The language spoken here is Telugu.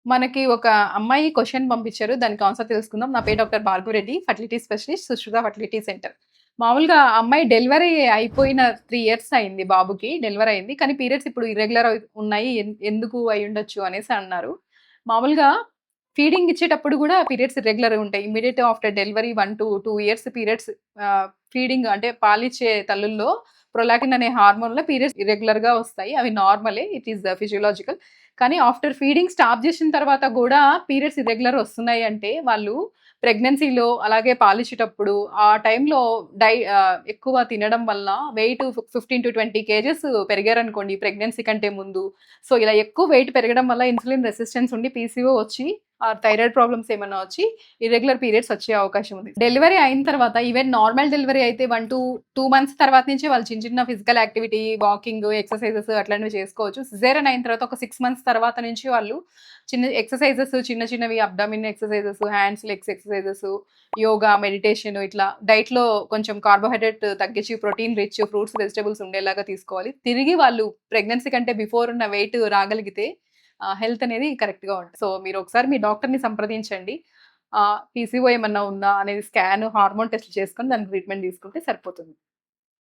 మనకి ఒక అమ్మాయి క్వెషన్ పంపించారు. దానికి ఆన్సర్ తెలుసుకుందాం. నా పేరు doctor Bhargavi Reddy. Fertility specialist Sushruta fertility centre. మామూలుగా అమ్మాయి డెలివరీ అయిపోయిన 3 ఇయర్స్ అయింది బాబుకి. డెలివరీ అయింది. కానీ పీరియడ్స్ ఇప్పుడు ఇర్రెగ్యులర్ ఉన్నాయి. ఎందుకు అయ్యుండొచ్చు అనేసి అన్నారు. మామూలుగా ఫీడింగ్ ఇచ్చేటప్పుడు గూడా పీరియడ్స్ ఇర్రెగ్యులర్‌గా ఉంటాయి. Immediate after delivery 1-2 years periods feeding అంటే పాలిచ్చే తల్లుల్లో ప్రొలాక్టిన్ అనే హార్మోన్‌లో పీరియడ్స్ ఇర్రెగ్యులర్‌గా వస్తాయి. అవి నార్మలే. It is physiological. కానీ ఆఫ్టర్ ఫీడింగ్ స్టాప్ చేసిన తర్వాత కూడా పీరియడ్స్ ఇర్రెగ్యులర్ వస్తున్నాయి అంటే వాళ్ళు ప్రెగ్నెన్సీలో అలాగే పాలిచ్చేటప్పుడు ఆ టైంలో ఎక్కువ తినడం వల్ల వెయిట్ 15-20 కేజెస్ పెరిగారనుకోండి ప్రెగ్నెన్సీ కంటే ముందు. సో ఇలా ఎక్కువ వెయిట్ పెరగడం వల్ల ఇన్సులిన్ రెసిస్టెన్స్ ఉండి పీసీఓ వచ్చి థైరాయిడ్ ప్రాబ్లమ్స్ ఏమైనా వచ్చి ఇర్రెగ్యులర్ పీరియడ్స్ వచ్చే అవకాశం ఉంది. డెలివరీ అయిన తర్వాత ఈవెన్ నార్మల్ డెలివరీ అయితే 1-2 మంత్స్ తర్వాత నుంచి వాళ్ళు చిన్న చిన్న ఫిజికల్ యాక్టివిటీ, వాకింగ్, ఎక్సర్సైజెస్ అట్లాంటివి చేసుకోవచ్చు. సిజేరియన్ అయిన తర్వాత ఒక 6 మంత్స్ తర్వాత నుంచి వాళ్ళు చిన్న ఎక్సర్సైజెస్ చిన్న చిన్నవి abdomen exercises, hands, legs exercises, yoga, meditation ఇట్లా డైట్‌లో కొంచెం కార్బోహైడ్రేట్ తగ్గించి ప్రోటీన్ రిచ్ ఫ్రూట్స్, వెజిటబుల్స్ ఉండేలాగా తీసుకోవాలి. తిరిగి వాళ్ళు ప్రెగ్నెన్సీ కంటే బిఫోర్ ఉన్న వెయిట్ రాగలిగితే హెల్త్ అనేది కరెక్ట్‌గా ఉంటుంది. సో మీరు ఒకసారి మీ డాక్టర్‌ని సంప్రదించండి. పీసీఓ ఏమన్నా ఉందా అనేది స్కాన్, హార్మోన్ టెస్ట్ చేసుకొని దానికి ట్రీట్మెంట్ తీసుకుంటే సరిపోతుంది.